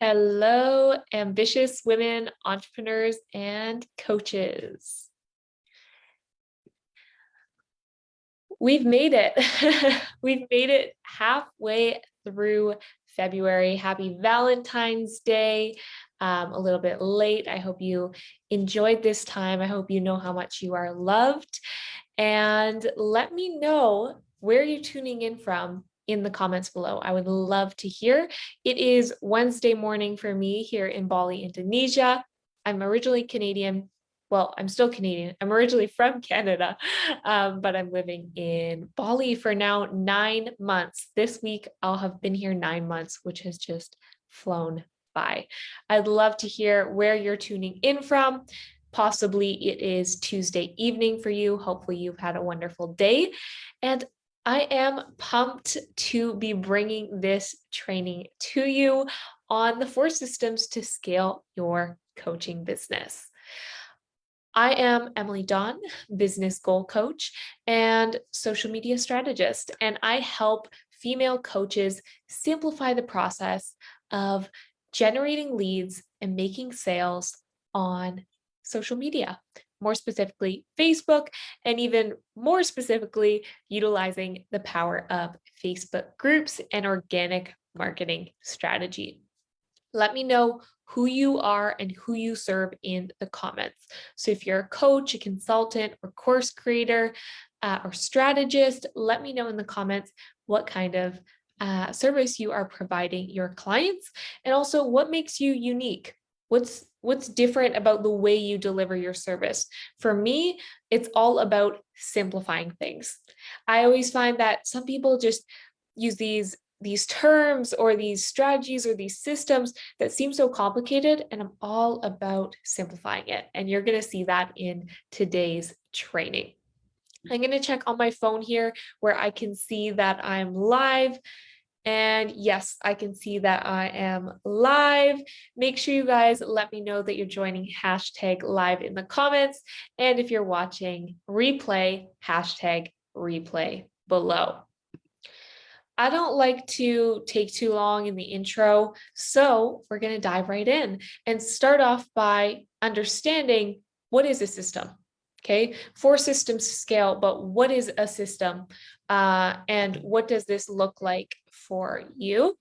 Hello, ambitious women, entrepreneurs, and coaches. We've made it. We've made it halfway through February. Happy Valentine's Day. A little bit late. I hope you enjoyed this time. I hope you know how much you are loved. And let me know where you're tuning in from in the comments below. I would love to hear. It is Wednesday morning for me here in Bali, Indonesia. I'm originally Canadian. Well, I'm still Canadian. I'm originally from Canada, but I'm living in Bali for now 9 months. This week, I'll have been here 9 months, which has just flown by. I'd love to hear where you're tuning in from. Possibly it is Tuesday evening for you. Hopefully, you've had a wonderful day. And I am pumped to be bringing this training to you on the 4 systems to scale your coaching business. I am Emily Dawn, business goal coach and social media strategist, and I help female coaches simplify the process of generating leads and making sales on social media, more specifically Facebook, and even more specifically, utilizing the power of Facebook groups and organic marketing strategy. Let me know who you are and who you serve in the comments. So if you're a coach, a consultant, or course creator, or strategist, let me know in the comments what kind of service you are providing your clients, and also what makes you unique. What's different about the way you deliver your service? For me, it's all about simplifying things. I always find that some people just use these terms or these strategies or these systems that seem so complicated, and I'm all about simplifying it. And you're going to see that in today's training. I'm going to check on my phone here where I can see that I'm live. And yes, I can see that I am live. Make sure you guys let me know that you're joining #live in the comments. And if you're watching replay, #replay below. I don't like to take too long in the intro, so we're going to dive right in and start off by understanding what is a system. Okay, 4 systems to scale, but what is a system, and what does this look like for you?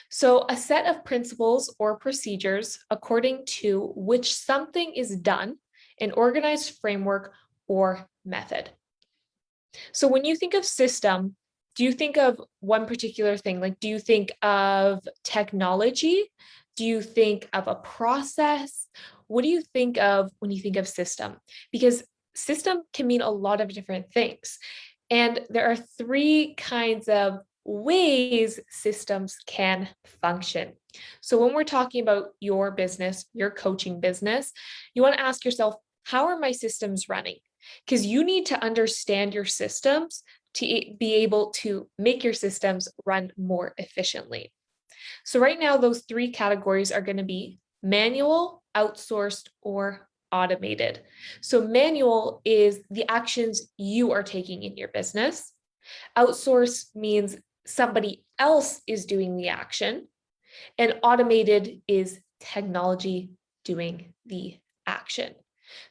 So, a set of principles or procedures according to which something is done, an organized framework or method. So when you think of system, do you think of one particular thing? Like, do you think of technology? Do you think of a process? What do you think of when you think of system? Because system can mean a lot of different things. And there are 3 kinds of ways systems can function. So when we're talking about your business, your coaching business, you want to ask yourself, how are my systems running? Because you need to understand your systems to be able to make your systems run more efficiently. So, right now, those 3 categories are going to be manual, outsourced, or automated. So, manual is the actions you are taking in your business. Outsource means somebody else is doing the action. And automated is technology doing the action.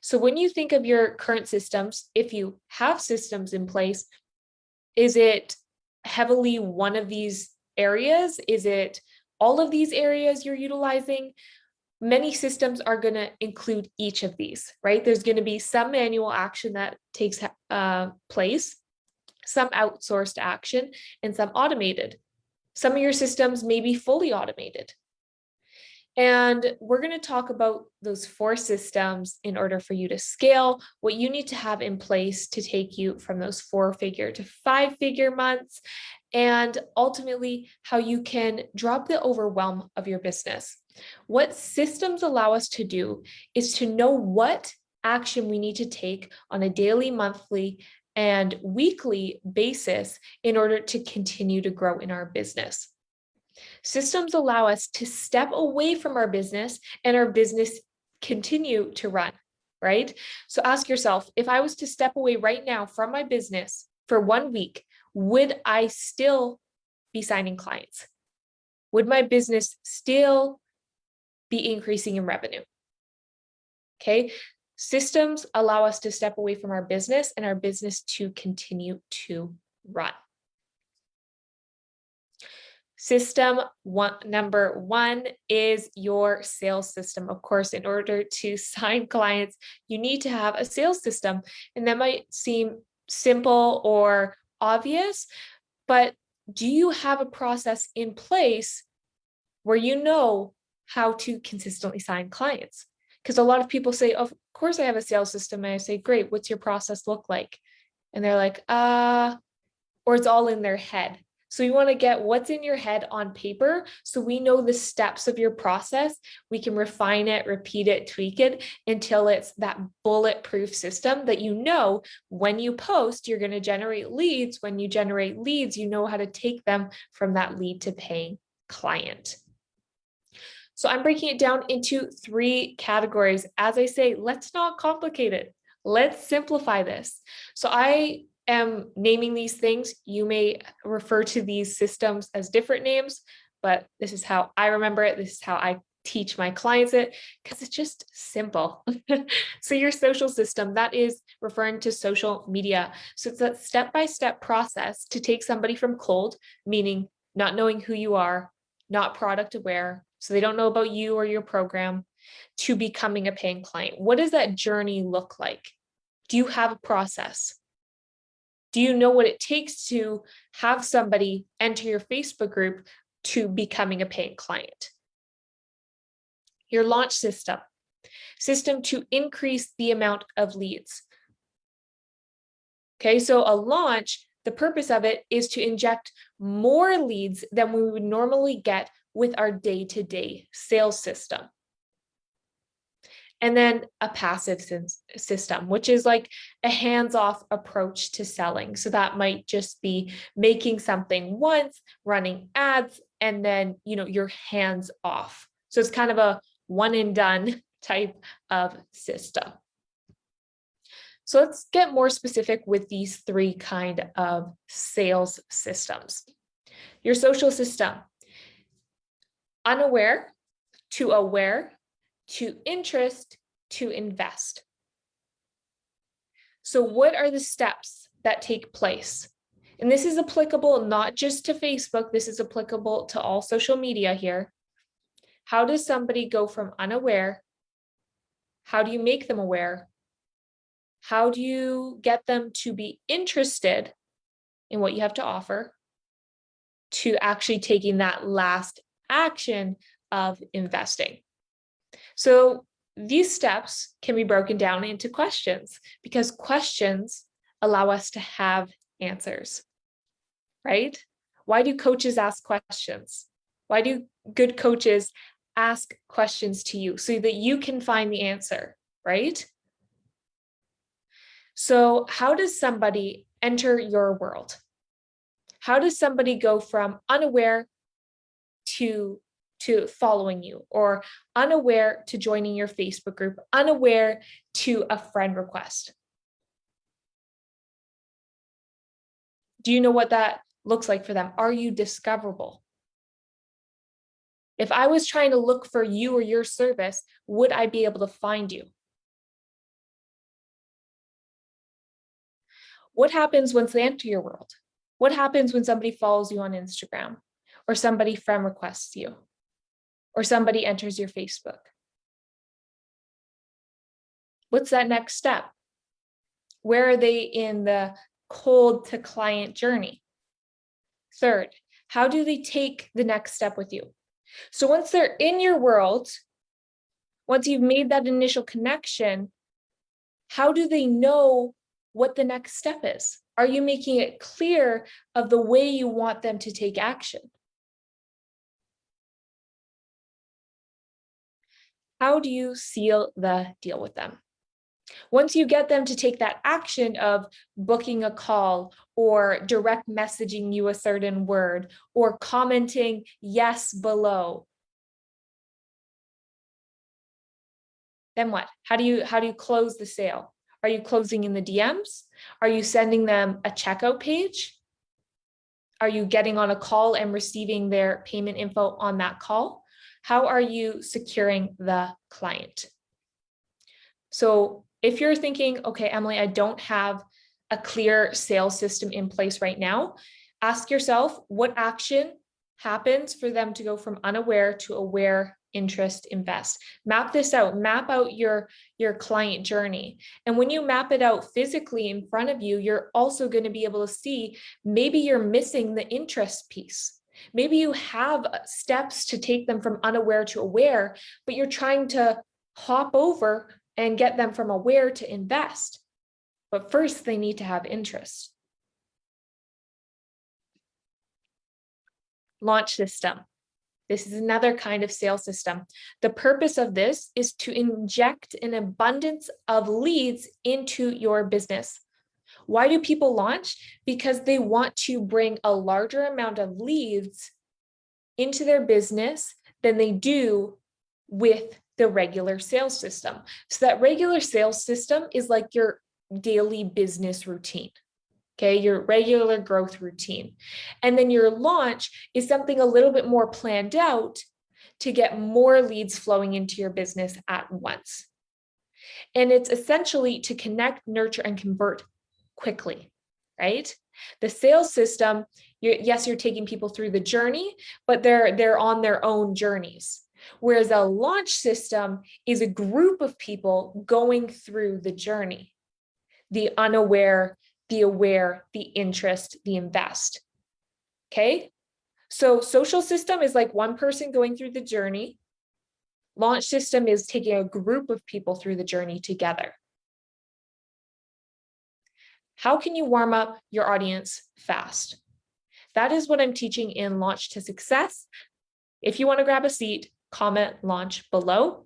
So when you think of your current systems, if you have systems in place, is it heavily one of these areas? Is it all of these areas you're utilizing? Many systems are going to include each of these, right? There's going to be some manual action that takes place, some outsourced action, and some automated. Some of your systems may be fully automated. And we're going to talk about those 4 systems in order for you to scale, what you need to have in place to take you from those 4-figure to 5-figure months, and ultimately how you can drop the overwhelm of your business. What systems allow us to do is to know what action we need to take on a daily, monthly, and weekly basis in order to continue to grow in our business. Systems allow us to step away from our business and our business continue to run, right? So ask yourself, if I was to step away right now from my business for 1 week, would I still be signing clients? would my business still be increasing in revenue? Okay. Systems allow us to step away from our business and our business to continue to run. Number one is your sales system. Of course, in order to sign clients, you need to have a sales system. And that might seem simple or obvious, but do you have a process in place where you know how to consistently sign clients? Because a lot of people say, of course I have a sales system. And I say, great, what's your process look like? And they're like, or it's all in their head. So you want to get what's in your head on paper so we know the steps of your process. We can refine it, repeat it, tweak it until it's that bulletproof system that you know when you post, you're going to generate leads. When you generate leads, you know how to take them from that lead to paying client. So I'm breaking it down into 3 categories. As I say, let's not complicate it. Let's simplify this. So I am naming these things. You may refer to these systems as different names, but this is how I remember it. This is how I teach my clients it, because it's just simple. So your social system, that is referring to social media. So it's a step-by-step process to take somebody from cold, meaning not knowing who you are, not product aware, so they don't know about you or your program, to becoming a paying client. What does that journey look like? Do you have a process? Do you know what it takes to have somebody enter your Facebook group to becoming a paying client? Your launch system to increase the amount of leads. Okay, so a launch, the purpose of it is to inject more leads than we would normally get with our day-to-day sales system. And then a passive system, which is like a hands-off approach to selling. So that might just be making something once, running ads, and then, you're hands off. So it's kind of a one and done type of system. So let's get more specific with these 3 kind of sales systems. Your social system: unaware to aware to interest to invest. So what are the steps that take place? And this is applicable not just to Facebook, this is applicable to all social media here. How does somebody go from unaware? How do you make them aware? How do you get them to be interested in what you have to offer, to actually taking that last action of investing? So these steps can be broken down into questions, because questions allow us to have answers, right? Why do coaches ask questions? Why do good coaches ask questions to you? So that you can find the answer, right? So how does somebody enter your world? How does somebody go from unaware to following you, or unaware to joining your Facebook group, unaware to a friend request? Do you know what that looks like for them? Are you discoverable? If I was trying to look for you or your service, would I be able to find you? What happens once they enter your world? What happens when somebody follows you on Instagram, or somebody friend requests you, or somebody enters your Facebook? What's that next step? Where are they in the cold to client journey? Third, how do they take the next step with you? So once they're in your world, once you've made that initial connection, how do they know what the next step is? Are you making it clear of the way you want them to take action? How do you seal the deal with them? Once you get them to take that action of booking a call, or direct messaging you a certain word, or commenting yes below, then what? How do you close the sale? Are you closing in the DMs? Are you sending them a checkout page? Are you getting on a call and receiving their payment info on that call? How are you securing the client? So if you're thinking, okay, Emily, I don't have a clear sales system in place right now, ask yourself what action happens for them to go from unaware to aware, interest, invest. Map this out, map out your client journey. And when you map it out physically in front of you, you're also going to be able to see maybe you're missing the interest piece. Maybe you have steps to take them from unaware to aware, but you're trying to hop over and get them from aware to invest. But first, they need to have interest. Launch system. This is another kind of sales system. The purpose of this is to inject an abundance of leads into your business. Why do people launch? Because they want to bring a larger amount of leads into their business than they do with the regular sales system. So that regular sales system is like your daily business routine. Okay, your regular growth routine. And then your launch is something a little bit more planned out to get more leads flowing into your business at once. And it's essentially to connect, nurture, and convert quickly, right? The sales system, yes, you're taking people through the journey, but they're on their own journeys. Whereas a launch system is a group of people going through the journey, the unaware, the aware, the interest, the invest. Okay. So social system is like one person going through the journey. Launch system is taking a group of people through the journey together. How can you warm up your audience fast? That is what I'm teaching in Launch to Success. If you want to grab a seat, comment launch below,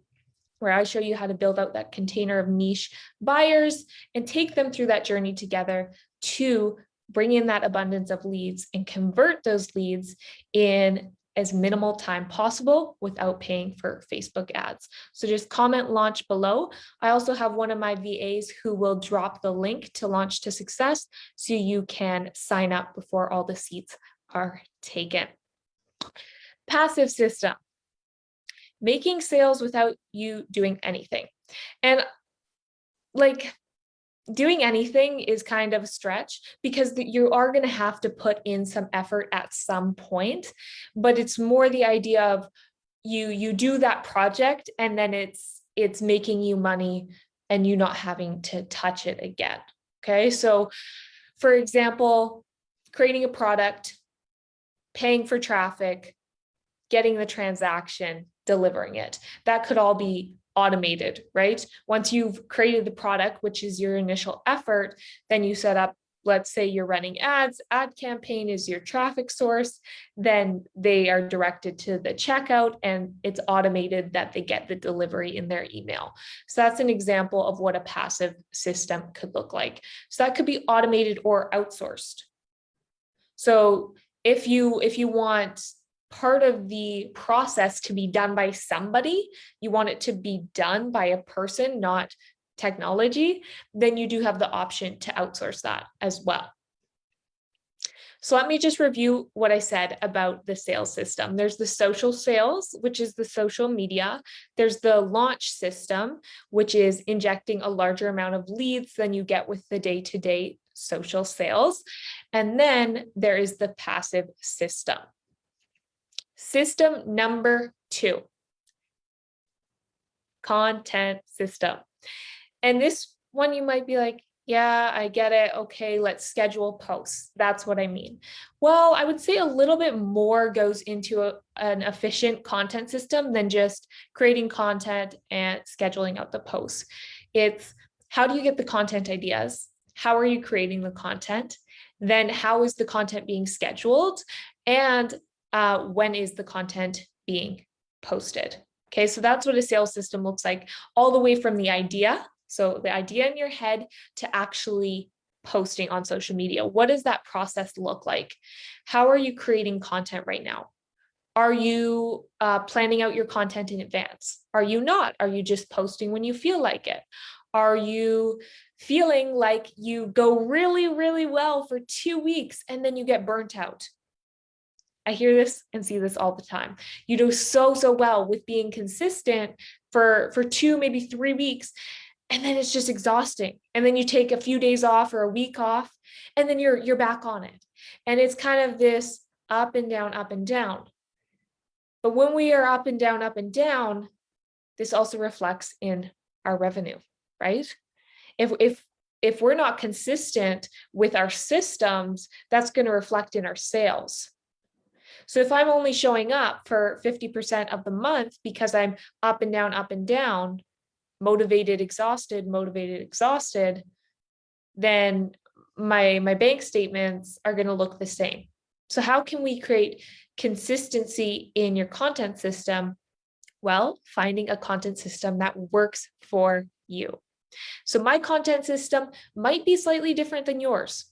where I show you how to build out that container of niche buyers and take them through that journey together to bring in that abundance of leads and convert those leads in as minimal time possible without paying for Facebook ads. So just comment launch below. I also have one of my VAs who will drop the link to Launch to Success so you can sign up before all the seats are taken. Passive system. Making sales without you doing anything. And like doing anything is kind of a stretch because you are going to have to put in some effort at some point, but it's more the idea of you do that project and then it's making you money and you not having to touch it again. Okay. So for example, creating a product, paying for traffic, getting the transaction, delivering it. That could all be automated, right? Once you've created the product, which is your initial effort, then you set up, let's say you're running ads, ad campaign is your traffic source, then they are directed to the checkout and it's automated that they get the delivery in their email. So that's an example of what a passive system could look like. So that could be automated or outsourced. So if you want part of the process to be done by somebody, you want it to be done by a person, not technology, then you do have the option to outsource that as well. So let me just review what I said about the sales system. There's the social sales, which is the social media. There's the launch system, which is injecting a larger amount of leads than you get with the day-to-day social sales. And then there is the passive system. System number 2, content system. And this one you might be like, yeah, I get it. Okay, let's schedule posts. That's what I mean. Well, I would say a little bit more goes into an efficient content system than just creating content and scheduling out the posts. It's how do you get the content ideas? How are you creating the content? Then how is the content being scheduled? And when is the content being posted? Okay, so that's what a sales system looks like, all the way from the idea. So the idea in your head to actually posting on social media. What does that process look like? How are you creating content right now? Are you planning out your content in advance? Are you not? Are you just posting when you feel like it? Are you feeling like you go really, really well for 2 weeks and then you get burnt out? I hear this and see this all the time. You do so well with being consistent for 2, maybe 3 weeks, and then it's just exhausting. And then you take a few days off or a week off, and then you're back on it. And it's kind of this up and down, up and down. But when we are up and down, this also reflects in our revenue, right? If we're not consistent with our systems, that's going to reflect in our sales. So if I'm only showing up for 50% of the month because I'm up and down, motivated, exhausted, then my bank statements are going to look the same. So how can we create consistency in your content system? Well, finding a content system that works for you. So my content system might be slightly different than yours,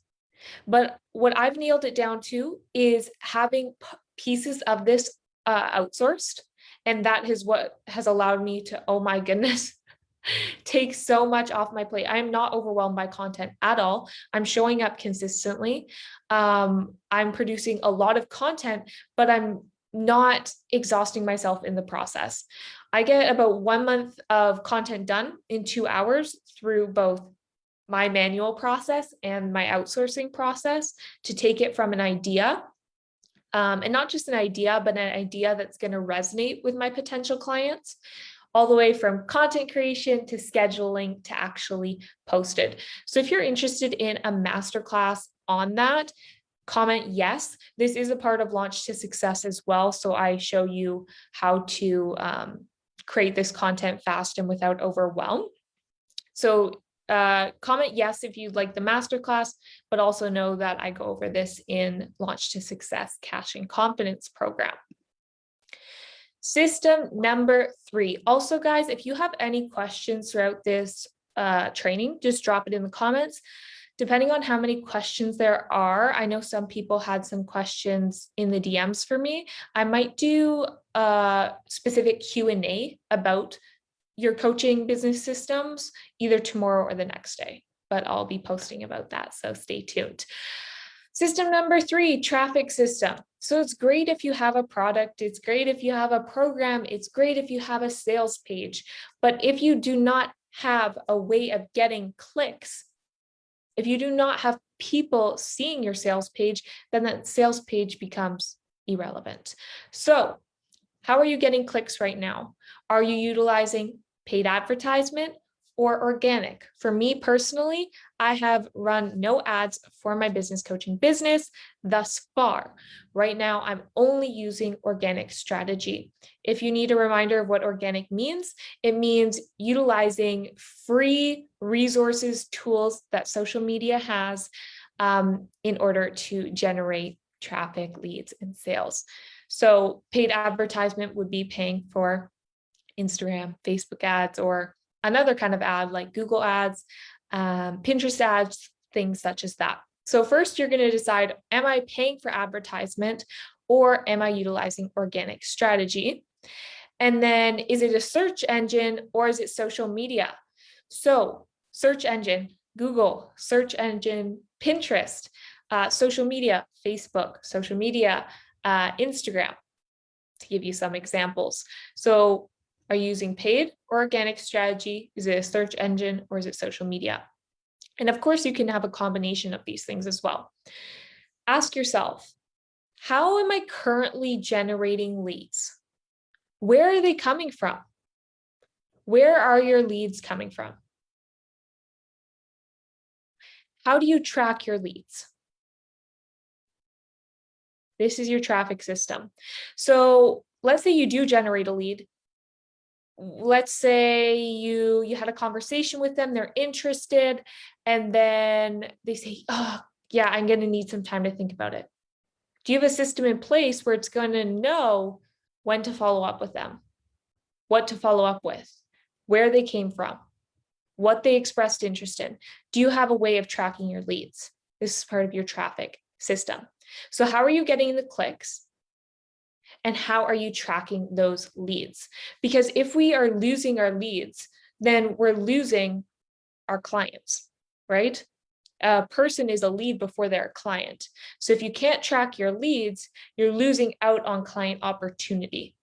but what I've nailed it down to is having pieces of this outsourced. And that is what has allowed me to, oh my goodness, take so much off my plate. I'm not overwhelmed by content at all. I'm showing up consistently. I'm producing a lot of content, but I'm not exhausting myself in the process. I get about 1 month of content done in 2 hours through both my manual process and my outsourcing process to take it from an idea. And not just an idea, but an idea that's going to resonate with my potential clients, all the way from content creation to scheduling to actually posted. So if you're interested in a masterclass on that, comment yes. This is a part of Launch to Success as well. So I show you how to create this content fast and without overwhelm. So comment yes if you'd like the masterclass, but also know that I go over this in Launch to Success Cash and Confidence program. System number 3. Also, guys, if you have any questions throughout this training, just drop it in the comments. Depending on how many questions there are, I know some people had some questions in the DMs for me. I might do a specific Q&A about your coaching business systems either tomorrow or the next day, but I'll be posting about that, so stay tuned. System number 3, traffic system. So it's great if you have a product, it's great if you have a program, it's great if you have a sales page, but if you do not have a way of getting clicks, if you do not have people seeing your sales page, then that sales page becomes irrelevant. So how are you getting clicks right now? Are you utilizing paid advertisement or organic? For me personally, I have run no ads for my business coaching business thus far. Right now, I'm only using organic strategy. If you need a reminder of what organic means, it means utilizing free resources, tools that social media has in order to generate traffic, leads, and sales. So paid advertisement would be paying for Instagram, Facebook ads, or another kind of ad like Google ads, Pinterest ads, things such as that. So first you're going to decide, am I paying for advertisement or am I utilizing organic strategy? And then is it a search engine or is it social media? So search engine, Google, search engine, Pinterest, social media, Facebook, social media, Instagram, to give you some examples. So are you using paid or organic strategy? Is it a search engine or is it social media? And of course, you can have a combination of these things as well. Ask yourself, how am I currently generating leads? Where are they coming from? Where are your leads coming from? How do you track your leads? This is your traffic system. So let's say you do generate a lead. Let's say you had a conversation with them, they're interested, and then they say, oh, yeah, I'm going to need some time to think about it. Do you have a system in place where it's going to know when to follow up with them, what to follow up with, where they came from, what they expressed interest in? Do you have a way of tracking your leads? This is part of your traffic system. So how are you getting the clicks? And how are you tracking those leads? Because if we are losing our leads, then we're losing our clients, right? A person is a lead before they're a client. So if you can't track your leads, you're losing out on client opportunity.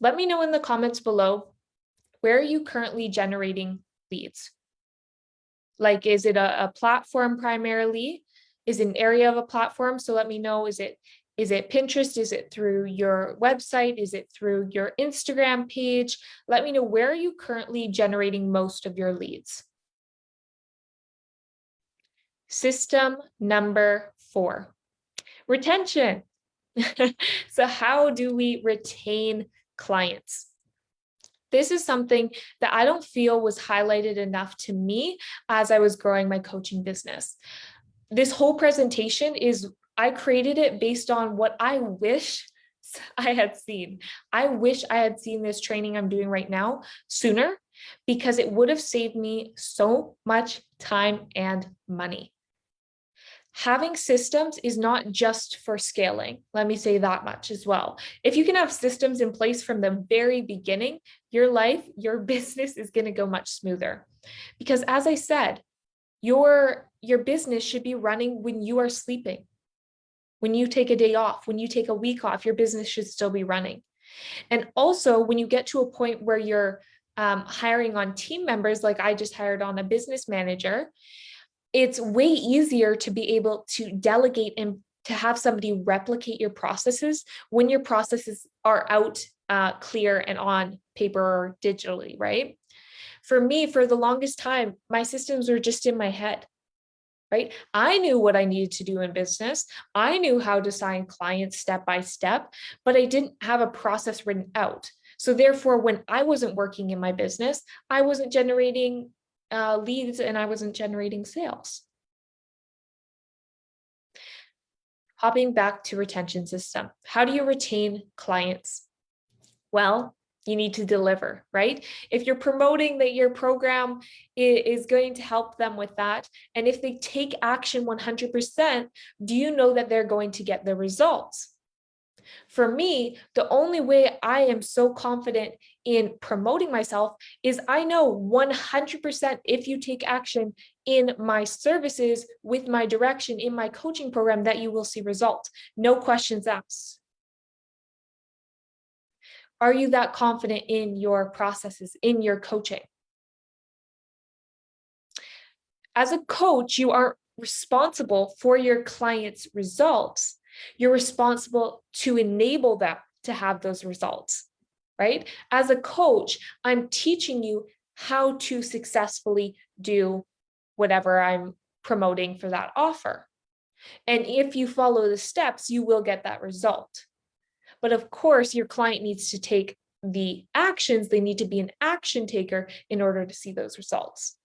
Let me know in the comments below, where are you currently generating leads? Like, is it a platform primarily? Is it an area of a platform? So let me know, is it Pinterest? Is it through your website? Is it through your Instagram page? Let me know, where are you currently generating most of your leads? System number 4, retention. So how do we retain clients? This is something that I don't feel was highlighted enough to me as I was growing my coaching business. This whole presentation I created it based on what I wish I had seen. I wish I had seen this training I'm doing right now sooner, because it would have saved me so much time and money. Having systems is not just for scaling. Let me say that much as well. If you can have systems in place from the very beginning, your life, your business is going to go much smoother. Because as I said, your business should be running when you are sleeping. When you take a day off, when you take a week off, your business should still be running. And also, when you get to a point where you're hiring on team members, like I just hired on a business manager, it's way easier to be able to delegate and to have somebody replicate your processes when your processes are out clear and on paper or digitally, right? For me, for the longest time, my systems were just in my head, right? I knew what I needed to do in business. I knew how to sign clients step by step, but I didn't have a process written out. So therefore, when I wasn't working in my business, I wasn't generating leads and I wasn't generating sales. Hopping back to retention system. How do you retain clients? Well, you need to deliver, right? If you're promoting that your program is going to help them with that, and if they take action 100%, do you know that they're going to get the results? For me, the only way I am so confident in promoting myself is I know 100% if you take action in my services, with my direction, in my coaching program, that you will see results. No questions asked. Are you that confident in your processes, in your coaching? As a coach, you are responsible for your clients' results. You're responsible to enable them to have those results, right? As a coach, I'm teaching you how to successfully do whatever I'm promoting for that offer. And if you follow the steps, you will get that result. But of course, your client needs to take the actions. They need to be an action taker in order to see those results.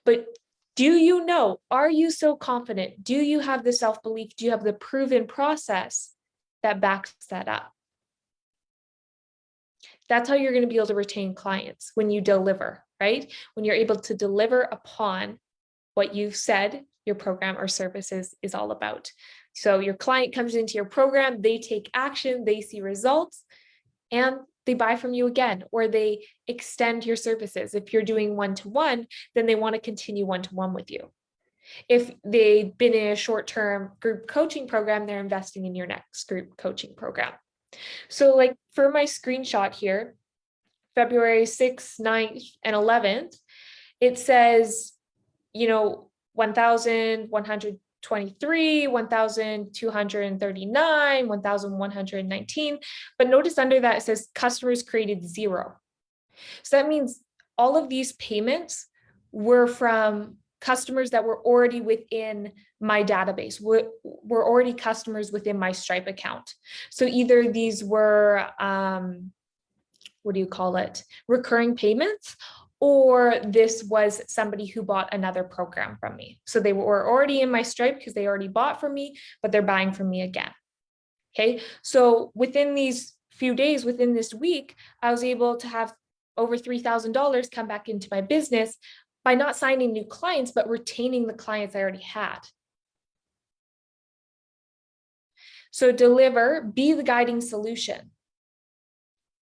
But do you know, are you so confident? Do you have the self-belief? Do you have the proven process that backs that up? That's how you're going to be able to retain clients, when you deliver, right? When you're able to deliver upon what you've said your program or services is all about. So your client comes into your program, they take action, they see results, and they buy from you again, or they extend your services. If you're doing one-to-one, then they want to continue one-to-one with you. If they've been in a short-term group coaching program, they're investing in your next group coaching program. So like for my screenshot here, February 6th, 9th, and 11th, it says, 1,123, 1,239, 1,119. But notice under that it says customers created 0. So that means all of these payments were from customers that were already within my database, were already customers within my Stripe account. So either these were, recurring payments, or this was somebody who bought another program from me. So they were already in my Stripe because they already bought from me, but they're buying from me again. Okay, so within these few days, within this week, I was able to have over $3,000 come back into my business by not signing new clients, but retaining the clients I already had. So deliver, be the guiding solution.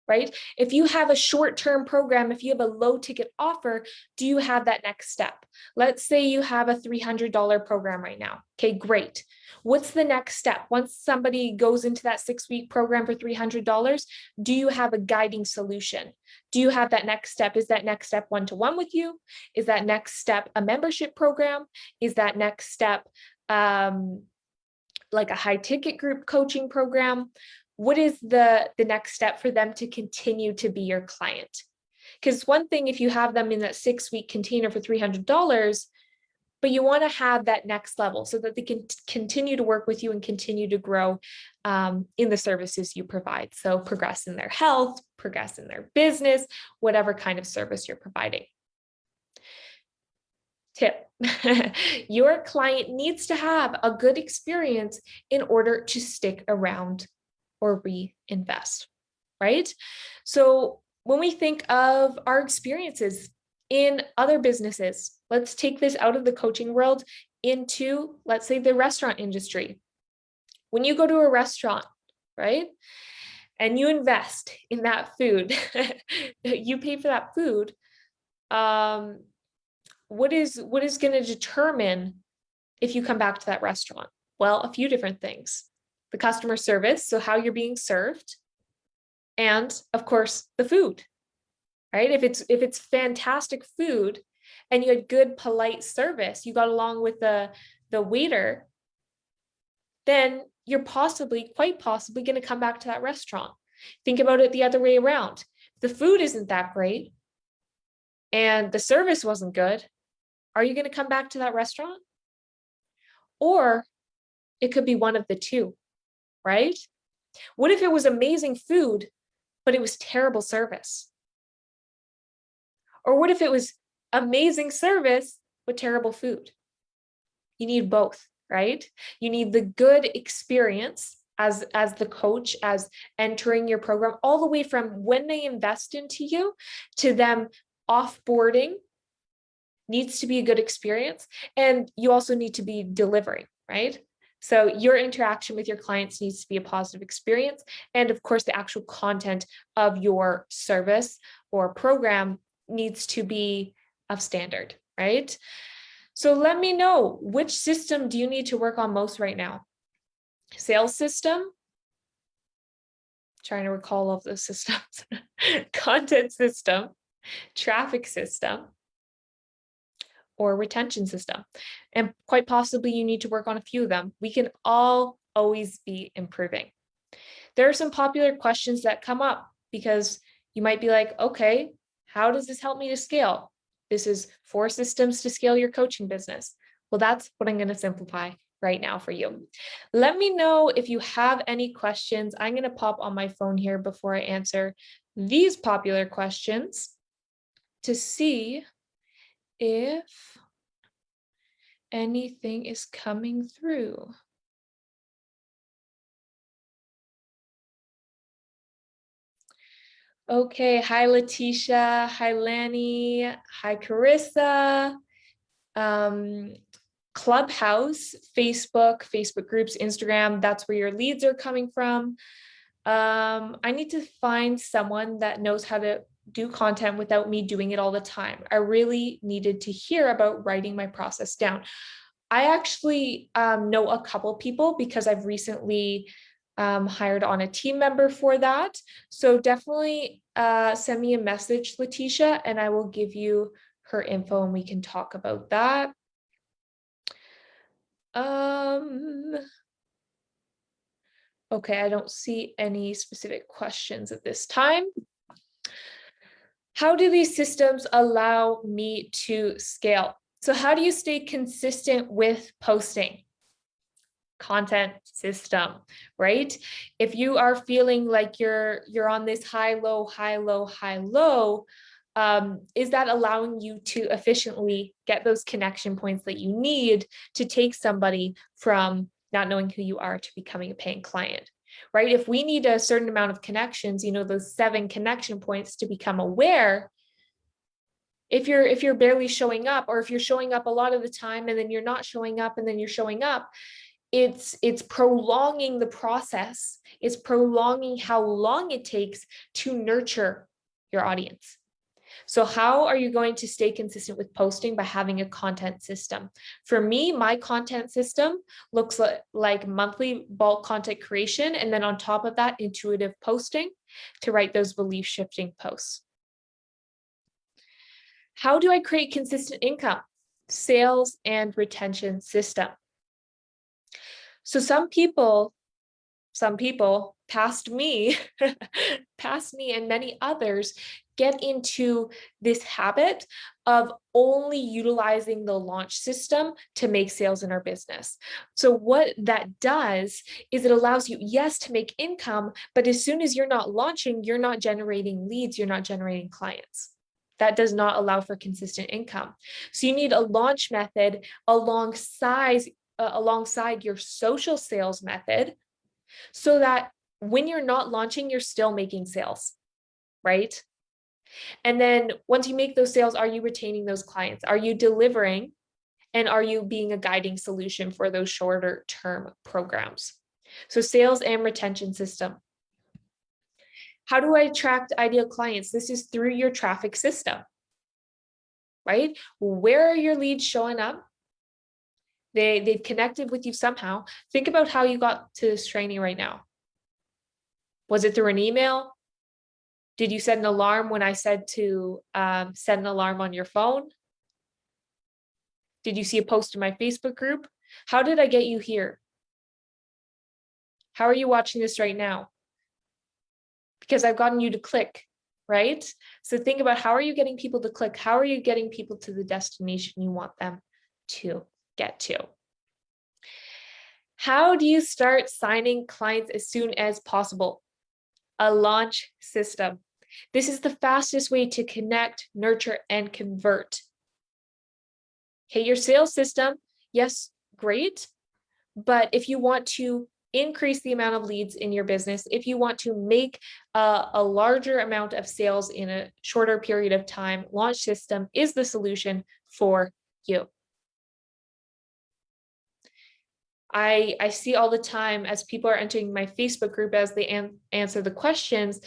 right? If you have a short-term program, if you have a low ticket offer, do you have that next step? Let's say you have a $300 program right now. Okay, great. What's the next step? Once somebody goes into that 6-week program for $300, do you have a guiding solution? Do you have that next step? Is that next step one-to-one with you? Is that next step a membership program? Is that next step like a high ticket group coaching program? What is the next step for them to continue to be your client? Because one thing, if you have them in that 6-week container for $300, but you want to have that next level so that they can continue to work with you and continue to grow in the services you provide. So progress in their health, progress in their business, whatever kind of service you're providing. Tip, your client needs to have a good experience in order to stick around or reinvest, right? So when we think of our experiences in other businesses, let's take this out of the coaching world into, let's say, the restaurant industry. When you go to a restaurant, right, and you invest in that food, you pay for that food, what is going to determine if you come back to that restaurant? Well, a few different things. The customer service, so how you're being served, and of course, the food, right? If it's fantastic food and you had good, polite service, you got along with the waiter, then you're quite possibly going to come back to that restaurant. Think about it the other way around. If the food isn't that great and the service wasn't good, are you going to come back to that restaurant? Or it could be one of the two, right? What if it was amazing food, but it was terrible service? Or what if it was amazing service, but terrible food? You need both, right? You need the good experience as the coach, as entering your program, all the way from when they invest into you to them offboarding. Needs to be a good experience. And you also need to be delivering, right? So your interaction with your clients needs to be a positive experience. And of course, the actual content of your service or program needs to be of standard, right? So let me know, which system do you need to work on most right now? Sales system? Trying to recall all of those systems. Content system, traffic system, or retention system. And quite possibly you need to work on a few of them. We can all always be improving. There are some popular questions that come up because you might be like, okay, how does this help me to scale? This is 4 systems to scale your coaching business. Well, that's what I'm going to simplify right now for you. Let me know if you have any questions. I'm going to pop on my phone here before I answer these popular questions to see if anything is coming through. Okay, hi Letitia, hi Lanny, hi Carissa. Clubhouse, Facebook groups, Instagram, that's where your leads are coming from. I need to find someone that knows how to do content without me doing it all the time. I really needed to hear about writing my process down. I actually know a couple people because I've recently hired on a team member for that. So definitely send me a message, Letitia, and I will give you her info and we can talk about that. Okay, I don't see any specific questions at this time. How do these systems allow me to scale? So how do you stay consistent with posting? Content system, right? If you are feeling like you're on this high, low, is that allowing you to efficiently get those connection points that you need to take somebody from not knowing who you are to becoming a paying client, right? If we need a certain amount of connections, those 7 connection points to become aware, if you're barely showing up, or if you're showing up a lot of the time and then you're not showing up and then you're showing up, it's prolonging the process. It's prolonging how long it takes to nurture your audience. So how are you going to stay consistent with posting? By having a content system. For me, my content system looks like monthly bulk content creation, and then on top of that, intuitive posting to write those belief shifting posts. How do I create consistent income? Sales and retention system. So some people past me, past me and many others get into this habit of only utilizing the launch system to make sales in our business. So what that does is it allows you, yes, to make income, but as soon as you're not launching, you're not generating leads, you're not generating clients. That does not allow for consistent income. So you need a launch method alongside your social sales method, so that when you're not launching, you're still making sales, right? And then once you make those sales, are you retaining those clients? Are you delivering? And are you being a guiding solution for those shorter term programs? So sales and retention system. How do I attract ideal clients? This is through your traffic system, right? Where are your leads showing up? They've connected with you somehow. Think about how you got to this training right now. Was it through an email? Did you set an alarm when I said to set an alarm on your phone? Did you see a post in my Facebook group? How did I get you here? How are you watching this right now? Because I've gotten you to click, right? So think about, how are you getting people to click? How are you getting people to the destination you want them to get to? How do you start signing clients as soon as possible? A launch system. This is the fastest way to connect, nurture, and convert. Okay, your sales system, yes, great. But if you want to increase the amount of leads in your business, if you want to make a larger amount of sales in a shorter period of time, launch system is the solution for you. I see all the time as people are entering my Facebook group, as they answer the questions,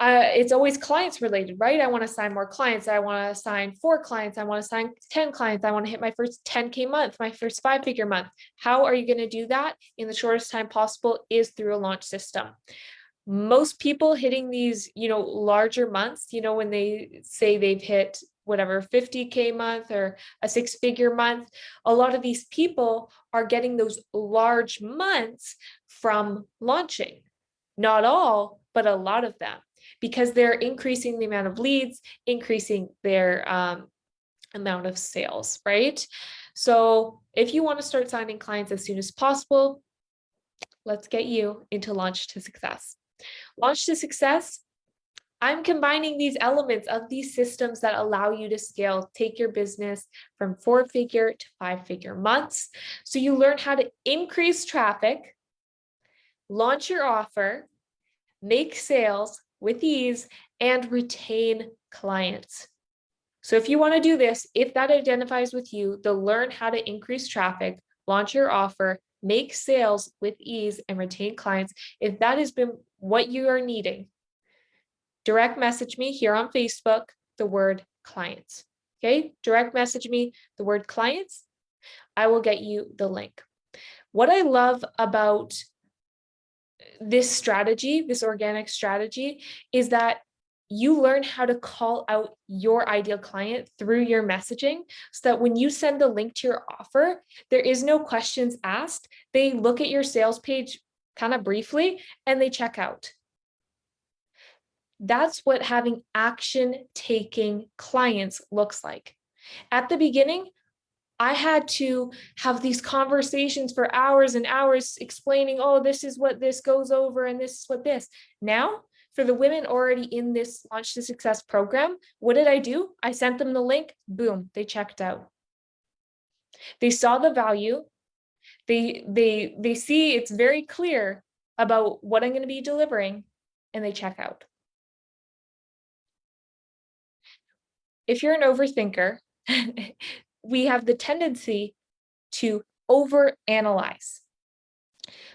it's always clients related, right? I want to sign more clients. I want to sign 4 clients. I want to sign 10 clients. I want to hit my first 10K month, my first 5-figure month. How are you going to do that in the shortest time possible? Is through a launch system. Most people hitting these, larger months, when they say they've hit whatever 50K month or a 6-figure month, a lot of these people are getting those large months from launching. Not all, but a lot of them, because they're increasing the amount of leads, increasing their amount of sales, right? So if you want to start signing clients as soon as possible, let's get you into Launch to Success. Launch to Success, I'm combining these elements of these systems that allow you to scale, take your business from 4-figure to 5-figure months. So you learn how to increase traffic, launch your offer, make sales with ease, and retain clients. So if you want to do this, if that identifies with you, they'll learn how to increase traffic, launch your offer, make sales with ease, and retain clients. If that has been what you are needing, direct message me here on Facebook, the word clients. Okay, direct message me the word clients. I will get you the link. What I love about this strategy, this organic strategy, is that you learn how to call out your ideal client through your messaging, so that when you send the link to your offer, there is no questions asked. They look at your sales page kind of briefly and they check out. That's what having action-taking clients looks like. At the beginning, I had to have these conversations for hours and hours explaining, oh, this is what this goes over and this is what this. Now, for the women already in this Launch to Success program, what did I do? I sent them the link, boom, they checked out. They saw the value. They see it's very clear about what I'm going to be delivering, and they check out. If you're an overthinker, we have the tendency to overanalyze.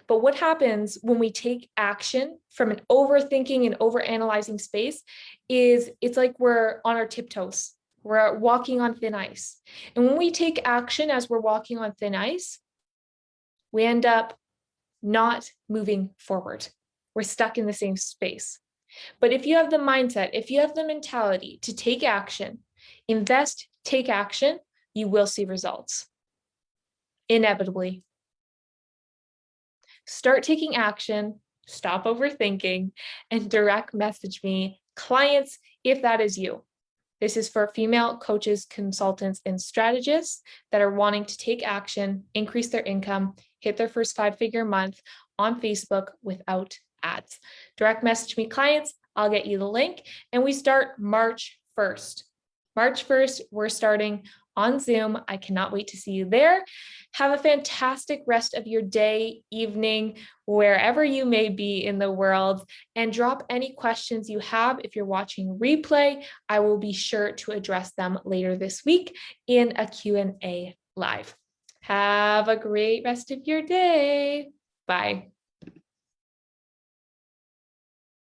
But what happens when we take action from an overthinking and overanalyzing space is it's like we're on our tiptoes. We're walking on thin ice. And when we take action as we're walking on thin ice, we end up not moving forward. We're stuck in the same space. But if you have the mindset, if you have the mentality to take action, invest, take action, you will see results. Inevitably. Start taking action, stop overthinking, and direct message me, clients, if that is you. This is for female coaches, consultants, and strategists that are wanting to take action, increase their income, hit their first 5-figure month on Facebook without ads. Direct message me, clients. I'll get you the link. And we start March 1st. March 1st, we're starting on Zoom. I cannot wait to see you there. Have a fantastic rest of your day, evening, wherever you may be in the world, and drop any questions you have. If you're watching replay, I will be sure to address them later this week in a Q&A live. Have a great rest of your day. Bye.